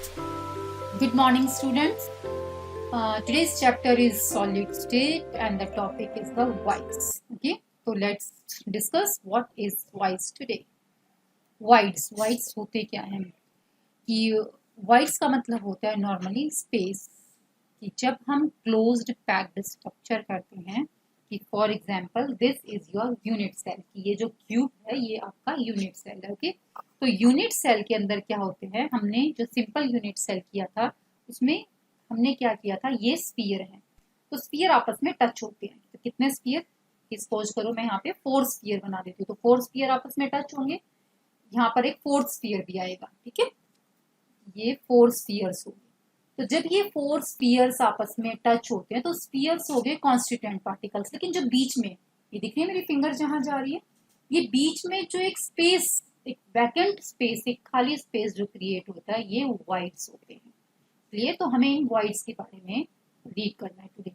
Good morning, students. Today's chapter is solid state and the topic is the voids. Okay, so let's discuss what is voids today. Voids होते क्या हैं कि voids का मतलब होता है नॉर्मली स्पेस, कि जब हम क्लोज्ड पैक्ड स्ट्रक्चर करते हैं कि for example this is your unit cell, कि ये जो क्यूब है ये आपका यूनिट सेल है. ओके, तो यूनिट सेल के अंदर क्या होते हैं, हमने जो सिंपल यूनिट सेल किया था उसमें हमने क्या किया था, ये स्फीयर है. तो स्फीयर आपस में टच होते हैं. तो कितने स्फीयर, सपोज करो मैं यहाँ पे 4 स्फीयर बना देती हूँ, तो 4 स्फीयर आपस में टच होंगे. यहाँ पर एक 4th स्फीयर भी आएगा. ठीक है, ये 4 स्फीयर्स हो गए. तो जब ये 4 स्फीयर्स आपस में टच होते हैं तो स्फीयर्स हो गए कॉन्स्टिट्यूएंट पार्टिकल्स. लेकिन जो बीच में, ये दिख रही है मेरी फिंगर जहां जा रही है, ये बीच में जो एक स्पेस, एक वैकेंट स्पेस, एक खाली स्पेस जो क्रिएट होता है, ये वाइड्स होते हैं. इसलिए तो हमें इन वाइड्स के बारे में रीड करना है टुडे.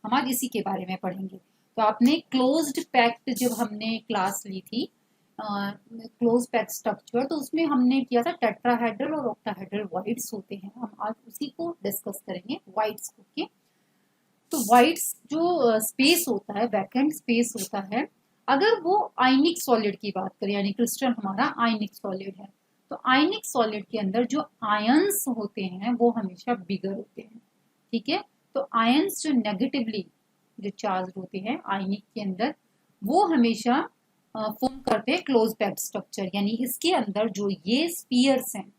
हम आज इसी के बारे में पढ़ेंगे. तो आपने क्लोज्ड पैक्ड जब हमने क्लास ली थी, क्लोज पैक्ड स्ट्रक्चर, तो उसमें हमने किया था टेट्राहेड्रल और ऑक्टाहेड्रल वाइड्स होते हैं. हम आज उसी को डिस्कस करेंगे, वाइड्स को. ओके, तो वाइड्स जो स्पेस होता है, वैकेंट स्पेस होता है, अगर वो आयनिक सॉलिड की बात करें, यानी क्रिस्टल हमारा आयनिक सॉलिड है, तो आयनिक सॉलिड के अंदर जो आयंस होते हैं वो हमेशा बिगर होते हैं. ठीक है, तो आयंस जो नेगेटिवली जो चार्ज होते हैं आयनिक के अंदर, वो हमेशा फॉर्म करते हैं क्लोज पैक्ड स्ट्रक्चर. यानी इसके अंदर जो ये स्फीयर्स हैं,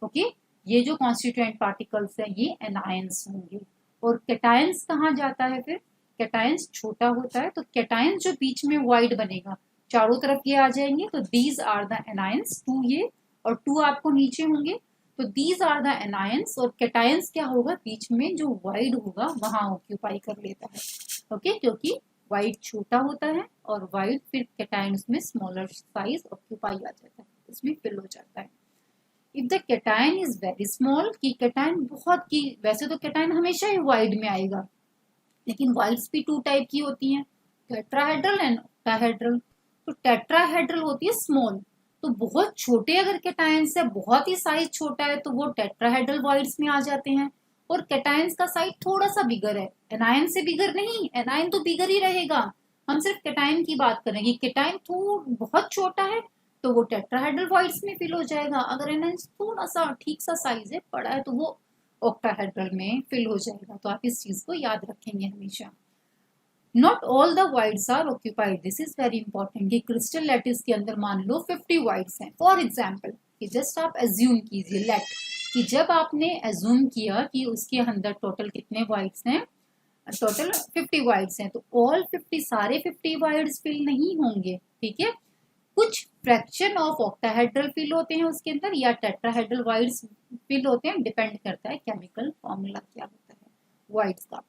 ओके, ये जो कॉन्स्टिट्यूएंट पार्टिकल्स हैं ये एनायंस होंगे. और कैटायंस कहाँ जाता है फिर, कैटायंस छोटा होता है, तो कैटायंस जो बीच में वाइड बनेगा, चारों तरफ ये आ जाएंगे, तो दीज आर द एनायंस. 2 ये और 2 आपको नीचे होंगे, तो दीज आर द एनायंस. और कैटायंस क्या होगा, बीच में जो वाइड होगा वहां ऑक्यूपाई कर लेता है. ओके, क्योंकि वाइड छोटा होता है और वाइड फिर कैटायंस में स्मॉलर साइज ऑक्यूपाई आ जाता है, इसमें फिल हो जाता है. If the cation is very small, की कैटायन बहुत की, वैसे तो कैटायन हमेशा ही वाइड में आएगा, लेकिन वाइड्स भी 2 टाइप की होती हैं, टेट्राहेड्रल एंड ऑक्टाहेड्रल. तो टेट्राहेड्रल होती है स्मॉल, तो बहुत छोटे अगर कैटायंस है, बहुत ही साइज छोटा है, तो वो टेट्राहेड्रल वाइड्स में आ जाते हैं. और कैटायंस का साइज थोड़ा सा बिगर है, एनायन से बिगर नहीं, एनायन तो बिगर ही रहेगा. हम सिर्फ कैटायन की बात करेंगे. कैटायन बहुत छोटा है तो वो टेट्राहेड्रल वाइड्स में फिल हो जाएगा. अगर एनायन थोड़ा सा ठीक सा साइज है, बड़ा है, तो वो ऑक्टाहेड्रल में फिल हो जाएगा. तो आप इस चीज को याद रखेंगे हमेशा. Not all the voids are occupied. This is very important कि क्रिस्टल लैटिस के अंदर मान लो 50 वाइड्स हैं फॉर एग्जाम्पल, कि जस्ट आप एज्यूम कीजिए लेट, कि जब आपने एज्यूम किया कि उसके अंदर टोटल कितने वाइड्स हैं, टोटल 50 वाइड्स हैं, तो ऑल 50 सारे 50 वाइड्स फिल नहीं होंगे. ठीक है, कुछ फ्रैक्शन ऑफ ऑक्टाहेड्रल फिल होते हैं उसके अंदर, या टेट्राहेड्रल वाइड्स फिल होते हैं. डिपेंड करता है केमिकल फॉर्मूला क्या होता है वाइड्स का.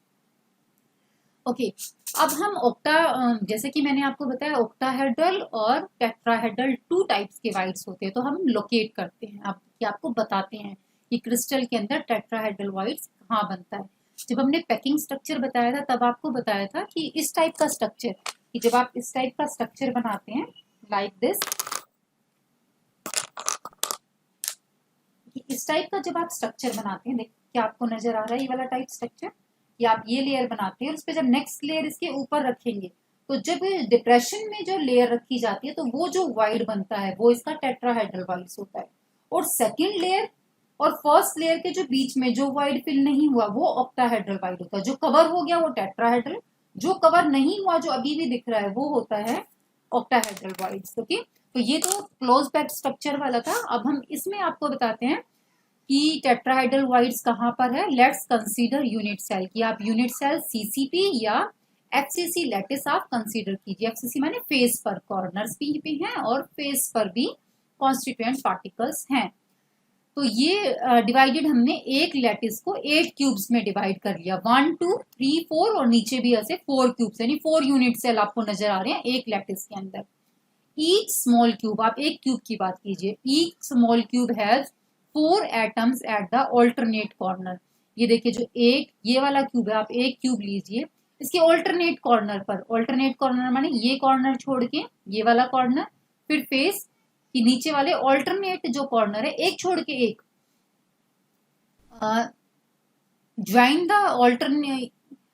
ओके, अब हम जैसे कि मैंने आपको बताया ऑक्टाहेड्रल और टेट्राहेड्रल 2 टाइप्स के वाइड्स होते हैं. तो हम लोकेट करते हैं, आपको बताते हैं कि क्रिस्टल के अंदर टेट्राहेड्रल वाइड्स कहाँ बनता है. जब हमने पैकिंग स्ट्रक्चर बताया था तब आपको बताया था कि इस टाइप का स्ट्रक्चर, कि जब आप इस टाइप का स्ट्रक्चर बनाते हैं लाइक दिस, इस टाइप का जब आप स्ट्रक्चर बनाते हैं, देखिए क्या आपको नजर आ रहा है ये वाला टाइप स्ट्रक्चर, कि आप ये लेयर बनाते हैं और उस पर जब नेक्स्ट लेयर इसके ऊपर रखेंगे, तो जब डिप्रेशन में जो लेयर रखी जाती है तो वो जो वाइड बनता है वो इसका टेट्राहेड्रल वाइड्स होता है. और सेकंड लेयर और फर्स्ट लेयर के जो बीच में जो वाइड फिल नहीं हुआ वो ऑक्टाहेड्रल वाइड होता है. जो कवर हो गया वो टेट्राहेड्रल, जो कवर नहीं हुआ जो अभी भी दिख रहा है वो होता है ऑक्टाहेड्रल वाइड्स. ओके, तो ये तो क्लोज पैक्ड स्ट्रक्चर वाला था. अब हम इसमें आपको बताते हैं कि टेट्राहेड्रल वाइड्स कहाँ पर है. लेट्स कंसीडर यूनिट सेल, कि आप यूनिट सेल सीसीपी या एफसीसी लैटिस आप कंसीडर कीजिए. एफसीसी माने फेस पर कॉर्नर्स भी हैं और फेस पर भी कॉन्स्टिट्यूएंट पार्टिकल्स हैं. तो ये डिवाइडेड हमने एक लैटिस को 8 क्यूब्स में डिवाइड कर लिया, 1 2 3 4 और नीचे भी ऐसे 4 क्यूब्स, यानी 4 यूनिट सेल आपको नजर आ रहे हैं एक लैटिस के अंदर. ईच स्मॉल क्यूब, आप एक क्यूब की बात कीजिए, each small cube has 4 atoms at the alternate corner. ये देखिए जो ये वाला क्यूब है, आप एक क्यूब लीजिए, इसके ऑल्टरनेट कॉर्नर पर, ऑल्टरनेट कॉर्नर माने ये कॉर्नर छोड़ के ये वाला कॉर्नर, फिर फेस कि नीचे वाले ऑल्टरनेट जो कॉर्नर है एक छोड़ के एक, join the alternate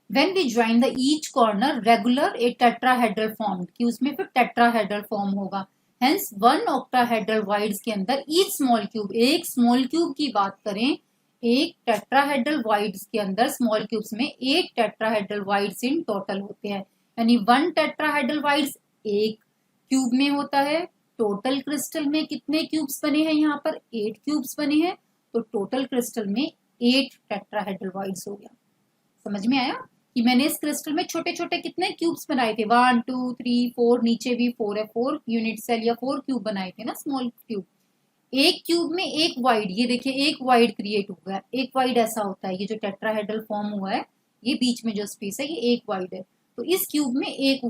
when we join the each corner regular a tetrahedral formed कि उसमें फिर tetrahedral form होगा. Hence one octahedral voids के अंदर each small cube, एक small cube की बात करें, एक tetrahedral voids के अंदर small cubes में 8 tetrahedral voids in total होते हैं. यानी one tetrahedral voids एक क्यूब में होता है. टोटल क्रिस्टल में कितने क्यूब्स बने हैं? यहाँ पर 8 क्यूब्स बने हैं. तो टोटल क्रिस्टल में 8 टेट्राहेड्रल वॉइड्स हो गया. समझ में आया कि मैंने इस क्रिस्टल में छोटे छोटे कितने क्यूब्स बनाए थे? 1 2 3 4, नीचे भी 4 है, 4 यूनिट सेल या 4 क्यूब बनाए थे ना, स्मॉल क्यूब. एक क्यूब में एक वाइड, ये देखिए एक वाइड क्रिएट हुआ है. एक वाइड ऐसा होता है, ये जो टेट्राहेड्रल फॉर्म हुआ है, ये बीच में जो स्पेस है ये एक वाइड है. तो इस क्यूब में एक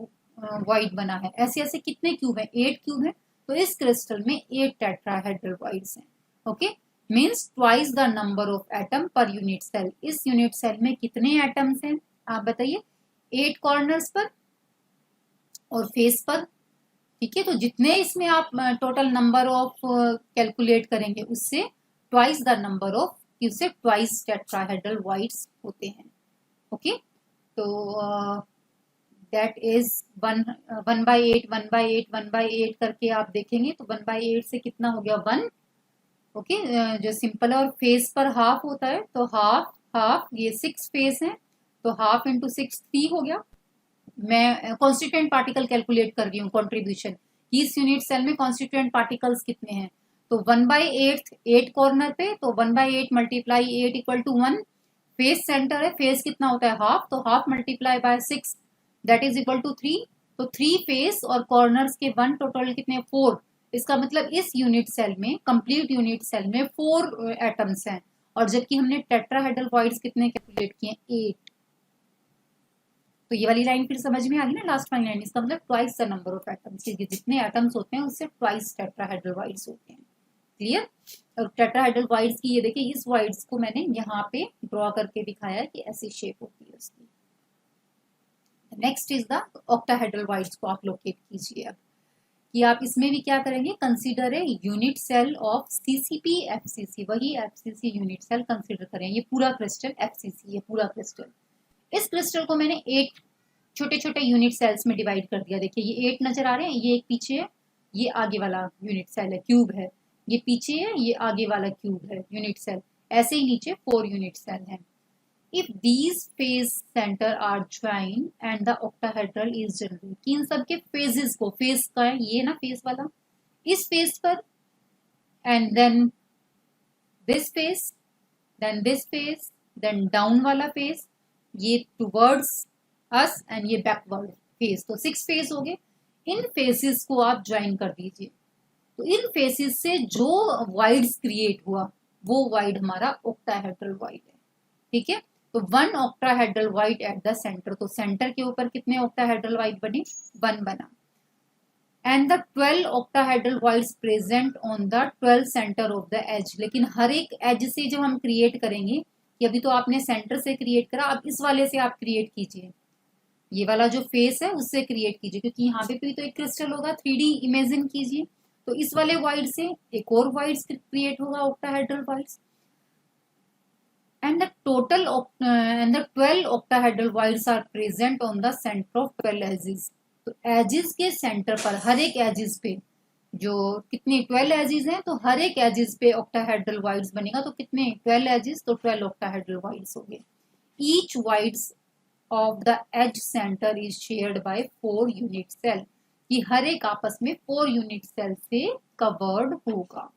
वाइड बना है. ऐसे ऐसे कितने क्यूब है? 8 क्यूब है. तो इस क्रिस्टल में 8 टेट्राहेड्रल वॉइड्स हैं. Okay, means twice the number of atom per unit cell. इस यूनिट सेल में कितने एटम्स हैं आप बताइए? 8 कॉर्नर्स पर और फेस पर. ठीक है, तो जितने इसमें आप टोटल नंबर ऑफ कैलकुलेट करेंगे उससे ट्वाइस द नंबर ऑफ, उससे ट्वाइस टेट्राहेड्रल वॉइड्स होते हैं. ओके, तो दैट इज 1/8 1/8 1/8 करके आप देखेंगे तो 1/8 से कितना हो गया? 1. ओके, जो सिंपल है. और फेस पर हाफ होता है, तो हाफ हाफ, ये 6 फेस है, तो हाफ इंटू 6 3 हो गया. मैं कॉन्स्टिट्यूएंट पार्टिकल कैलकुलेट कर रही हूँ, कॉन्ट्रीब्यूशन. इस यूनिट सेल में कॉन्स्टिट्यूएंट पार्टिकल्स कितने हैं? तो 1/8, 8 कॉर्नर पे, तो 1/8 multiply 8 equal to 1. Face centre है, फेस कितना होता है? हाफ, तो half multiply by 6 that is equal to 3. तो 3 फेस और कॉर्नर्स के 1, टोटल कितने? 4. इसका मतलब इस यूनिट सेल में, कंप्लीट यूनिट सेल में 4 एटम्स हैं. और जबकि हमने टेट्राहेड्रल वॉइड्स कितने कैलकुलेट किए? 8. तो ये वाली लाइन फिर समझ में आ गई ना, लास्ट वाली लाइन. इसका मतलब twice the number of atoms, जितने एटम्स होते हैं उससे ट्वाइस टेट्राहेड्रल वॉइड्स होते हैं. क्लियर? और टेट्राहेड्रल वॉइड्स की ये देखिए, इस वॉइड्स को मैंने यहाँ पे ड्रॉ करके दिखाया कि ऐसी शेप होती है उसकी. Next is the octahedral voids को आप लोकेट कीजिए अब, कि आप इसमें भी क्या करेंगे? Consider a unit cell of CCP FCC. वही एफसीसी यूनिट सेल कंसीडर करें. ये पूरा क्रिस्टल एफसीसी, ये पूरा क्रिस्टल. इस क्रिस्टल को मैंने 8 छोटे छोटे यूनिट सेल्स में डिवाइड कर दिया. देखिए ये 8 नजर आ रहे हैं. ये एक पीछे है, ये आगे वाला यूनिट सेल है, क्यूब है. ये पीछे है, ये आगे वाला क्यूब है, यूनिट सेल. ऐसे ही नीचे 4 यूनिट सेल हैं. If these phase center are joined and the octahedral is generated, कि इन सबके phases को, phase का है ये ना, phase वाला, इस phase पर, and then this phase, then this phase, then down वाला phase, ये towards us and ये backward phase. तो 6 phase हो गए. इन phases को आप join कर दीजिए. तो इन phases से जो voids create हुआ वो void हमारा octahedral void है. ठीक है, तो 1 octahedral void at the centre. तो सेंटर के ऊपर कितने ऑक्टाहेड्रल वॉइड बने? 1 बना. And the 12 octahedral voids present on the 12 centre of the edge. लेकिन हर एक एज से जब हम क्रिएट करेंगे, कि अभी तो आपने सेंटर से क्रिएट करा, अब इस वाले से आप क्रिएट कीजिए. ये वाला जो फेस है उससे क्रिएट कीजिए, क्योंकि यहाँ पे भी तो एक क्रिस्टल होगा. 3D इमेजिन कीजिए. तो इस वाले वॉइड से एक और वॉइड्स क्रिएट होगा, octahedral voids. And the total and the 12 octahedral voids are present on the center of 12 edges. तो edges के सेंटर पर, हर एक edges पे जो कितने 12 edges हैं, तो हर एक edges पे octahedral voids बनेगा. तो कितने? 12 edges, तो 12 octahedral voids हो गए. Each voids of the edge center is shared by 4 unit cell. कि हर एक आपस में 4 unit cell से covered होगा.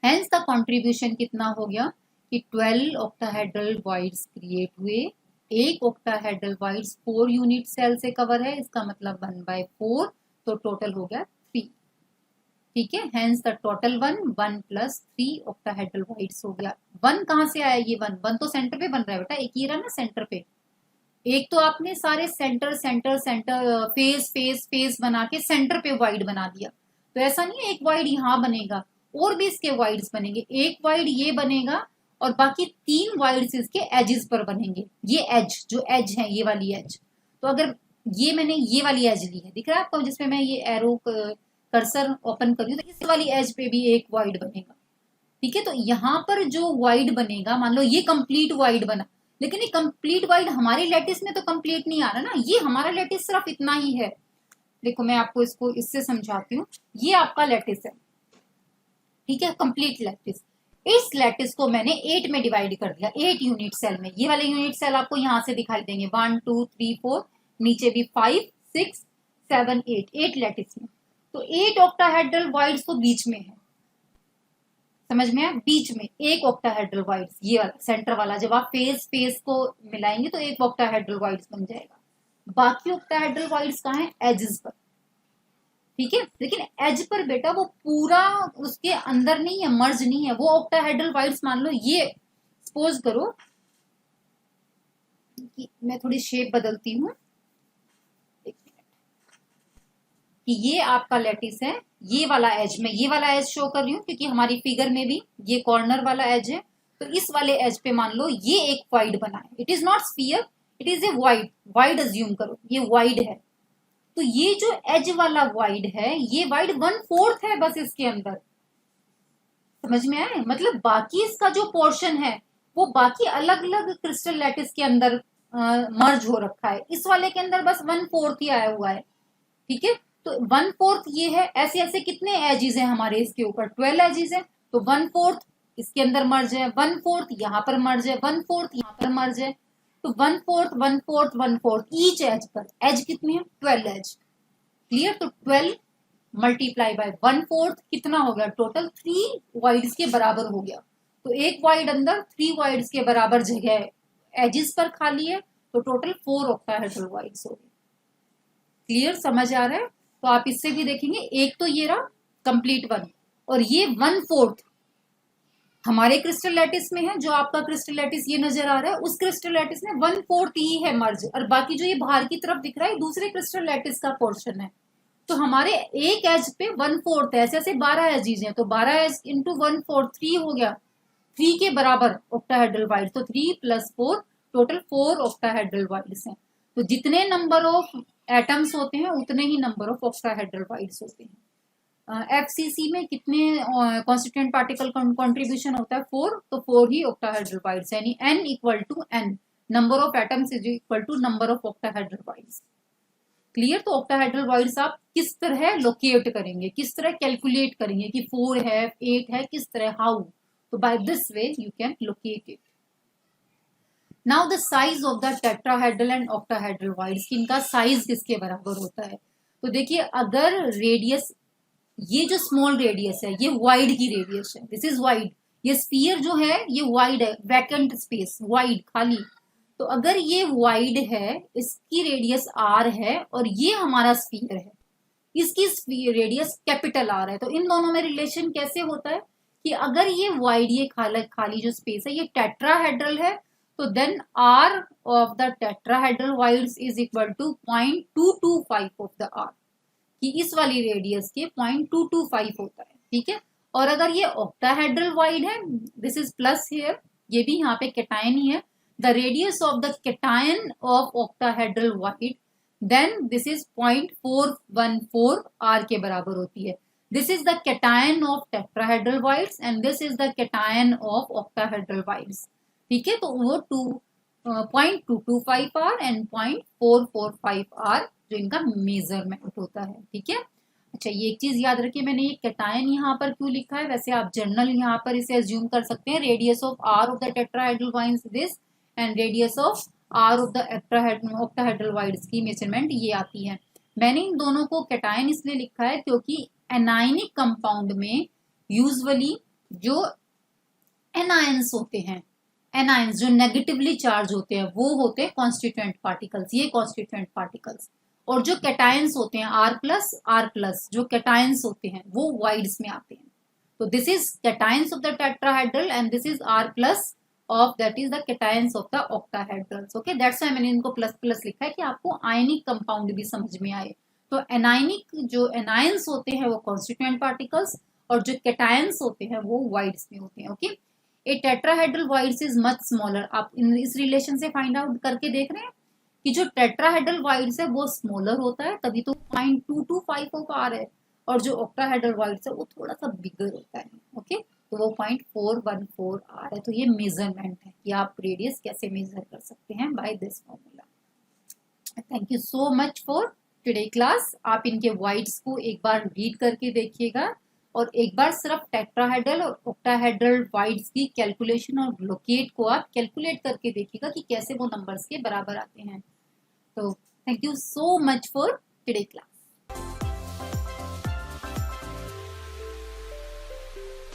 Hence the contribution कितना हो गया? कि 12 ऑक्टाहेड्रल वॉइड्स क्रिएट हुए. एक ऑक्टाहेड्रल वॉइड्स 4 यूनिट सेल से कवर है. इसका मतलब 1/4, तो टोटल हो गया 3. ठीक है, hence the total 1 plus 3 octahedral voids हो गया. 1 कहां से आया? ये 1 तो सेंटर पे बन रहा है बेटा, एक ही रहा ना सेंटर पे. एक तो आपने सारे centre centre centre face face face बना के सेंटर पे वाइड बना दिया. तो ऐसा नहीं है एक वाइड यहाँ बनेगा, और भी इसके वाइड्स बनेंगे. एक वाइड ये बनेगा और बाकी 3 वाइड्स इसके एजेस पर बनेंगे. ये एज, जो एज है, ये वाली एज. तो अगर ये मैंने ये वाली एज ली है, दिख रहा है आपको, जिसमें मैं ये एरो कर्सर ओपन कर रही हूँ, तो इस वाली एज पे भी एक वाइड बनेगा. ठीक है, तो यहाँ पर जो वाइड बनेगा, मान लो ये कंप्लीट वाइड बना, लेकिन ये कंप्लीट वाइड हमारे लैटिस में तो कंप्लीट नहीं आ रहा ना, ये हमारा लैटिस सिर्फ इतना ही है। देखो मैं आपको इसको इससे समझाती हूँ, ये आपका लैटिस है, ठीक है, कंप्लीट लैटिस। इस लैटिस को मैंने 8 में डिवाइड कर दिया, 8 यूनिट सेल में। ये वाले यूनिट सेल आपको यहाँ से दिखाई देंगे, 1 2 3 4, नीचे भी 5 6 7 8 लैटिस में। तो 8 ऑक्टाहेड्रल वाइड्स तो बीच में है, समझ में आया, बीच में एक ऑक्टाहेड्रल वाइड्स, ये वाला सेंटर वाला, जब आप फेस फेस को मिलाएंगे तो एक ऑक्टाहेड्रल वाइड्स बन जाएगा। बाकी ऑक्टाहेड्रल वाइड्स कहाँ है, एजेस पर, ठीक है, लेकिन एज पर बेटा वो पूरा उसके अंदर नहीं है, मर्ज नहीं है वो ऑक्टाहेड्रल वाइड्स। मान लो ये सपोज करो कि मैं थोड़ी शेप बदलती हूँ, एक मिनट, कि ये आपका लैटिस है, ये वाला एज, मैं ये वाला एज शो कर रही हूँ क्योंकि हमारी फिगर में भी ये कॉर्नर वाला एज है। तो इस वाले एज पे मान लो ये एक वाइड बना है, it is not sphere, it is a wide, wide assume करो ये वाइड है। तो ये जो एज वाला वाइड है, ये वाइड 1/4 है बस इसके अंदर, समझ में आए, मतलब बाकी इसका जो पोर्शन है वो बाकी अलग अलग क्रिस्टल लैटिस के अंदर मर्ज हो रखा है, इस वाले के अंदर बस 1/4 ही आया हुआ है, ठीक है। तो 1/4 ये है, ऐसे ऐसे कितने एजिज हैं हमारे इसके ऊपर, 12 एजिज है, तो 1/4 इसके अंदर मर्ज है, 1/4 यहाँ पर मर्ज है, 1/4 यहाँ पर मर्ज है। तो 1/4 1/4 1/4 ईच एज पर, एज कितने हैं, 12 एज, क्लियर। तो 12 मल्टीप्लाई बाय 1/4 कितना हो गया, टोटल 3 वाइड्स के बराबर हो गया। तो एक वाइड अंदर 3 वाइड्स के बराबर जगह एजिस पर खाली है, तो टोटल 4 ऑक्टाहेड्रल वाइड्स हो गए, क्लियर, समझ आ रहा है। तो आप इससे भी देखेंगे, एक तो ये रहा कंप्लीट वन, और ये 1/4 हमारे क्रिस्टल लैटिस में है, जो आपका क्रिस्टल लैटिस ये नजर आ रहा है, उस क्रिस्टल लैटिस में 1/4 ही है मर्ज, और बाकी जो ये बाहर की तरफ दिख रहा है दूसरे क्रिस्टल लैटिस का पोर्शन है। तो हमारे एक एज पे 1/4 है, ऐसे ऐसे 12 एजीज हैं, तो 12 एज इंटू 1/4 3 हो गया, 3 के बराबर ऑक्टाहेड्रल वाइड्स, तो 3 + 4 टोटल 4 ऑक्टाहेड्रल वाइड्स हैं। तो जितने नंबर ऑफ एटम्स होते हैं उतने ही नंबर ऑफ ऑक्टाहेड्रल वाइड्स होते हैं। एफसीसी में कितने कॉन्स्टिट्यूएंट पार्टिकल कंट्रीब्यूशन होता है, 4, तो 4 ही ऑक्टाहेड्रल वाइड्स, यानी n = n, number of atoms is equal to number of octahedral voids, clear. तो ऑक्टाहेड्रल वाइड्स आप किस तरह लोकेट करेंगे, किस तरह कैलकुलेट करेंगे कि 4 है 8 है, किस तरह, हाउ, तो by this way you can locate it. Now the size of the tetrahedral and octahedral voids, इनका साइज किसके बराबर होता है। तो देखिए, अगर रेडियस, ये जो स्मॉल रेडियस है ये वाइड की रेडियस है, दिस इज वाइड, ये स्फीयर जो है ये वाइड है, वैकेंट स्पेस, वाइड खाली। तो अगर ये वाइड है, इसकी रेडियस r है, और ये हमारा स्फीयर है, इसकी रेडियस कैपिटल R है, तो इन दोनों में रिलेशन कैसे होता है कि अगर ये वाइड, ये खाली जो स्पेस है ये टेट्राहेड्रल है, तो then r of the tetrahedral voids is equal to 0.225 of the r, कि इस वाली रेडियस के 0.225 होता है, ठीक है। और अगर ये ऑक्टाहेड्रल वाइड है, दिस इज प्लस हियर, ये भी यहाँ पे कैटायन ही है, the radius of the cation of octahedral void, then this is 0.414 r के बराबर होती है। This is the cation of tetrahedral voids and this is the cation of octahedral voids, ठीक है। तो वो 0.225 r एंड 0.445 r जो इनका मेजरमेंट होता है, ठीक है। अच्छा, ये एक चीज याद रखिए, मैंने ये कैटायन यहाँ पर क्यों लिखा है, वैसे आप जनरल यहाँ पर इसे अज्यूम कर सकते हैं, radius of r of the tetrahedral wides this and radius of r of the octahedral wides की मेजरमेंट ये आती है। मैंने इन दोनों को कैटायन इसलिए लिखा है क्योंकि एनायनिक कंपाउंड में यूजुअली जो एनायंस होते हैं, एनायंस जो नेगेटिवली चार्ज होते हैं वो होते हैं कॉन्स्टिट्यूएंट पार्टिकल्स, ये कॉन्स्टिट्यूएंट पार्टिकल्स, और जो कैटायंस होते हैं R+, जो कैटायंस होते हैं वो वाइड्स में आते हैं। तो this is cations of the tetrahedral and this is R+ of, that is the cations of the octahedrals, okay. That's why मैंने इनको प्लस लिखा है कि आपको आयनिक कंपाउंड भी समझ में आए। तो एनायनिक जो एनायंस होते हैं वो कॉन्स्टिट्यूएंट पार्टिकल्स, और जो कैटायंस होते हैं वो वाइड्स में होते हैं, okay. A tetrahedral voids is much smaller, आप इस रिलेशन से फाइंड आउट करके देख रहे हैं कि जो टेट्राहेड्रल वाइड्स है वो स्मॉलर होता है, तभी तो 0.225 ऑफ r है, और जो ऑक्टाहेड्रल वाइड्स है वो थोड़ा सा बिगर होता है, ओके। तो वो 0.414 आ रहा है। तो ये मेजरमेंट है कि आप रेडियस कैसे मेजर कर सकते हैं by this formula. Thank you so much for today class. आप इनके वाइड्स को एक बार रीड करके देखिएगा और एक बार सिर्फ टेट्राहेड्रल और ऑक्टाहेड्रल वाइड्स की कैलकुलेशन और लोकेट को आप कैलकुलेट करके देखिएगा कि कैसे वो नंबर्स के बराबर आते हैं। तो thank you so much for today class.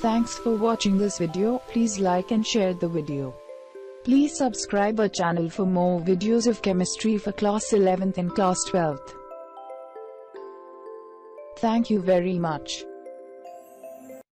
Thanks for watching this video. Please like and share the video. Please subscribe our channel for more videos of chemistry for class 11th and class 12th. Thank you very much.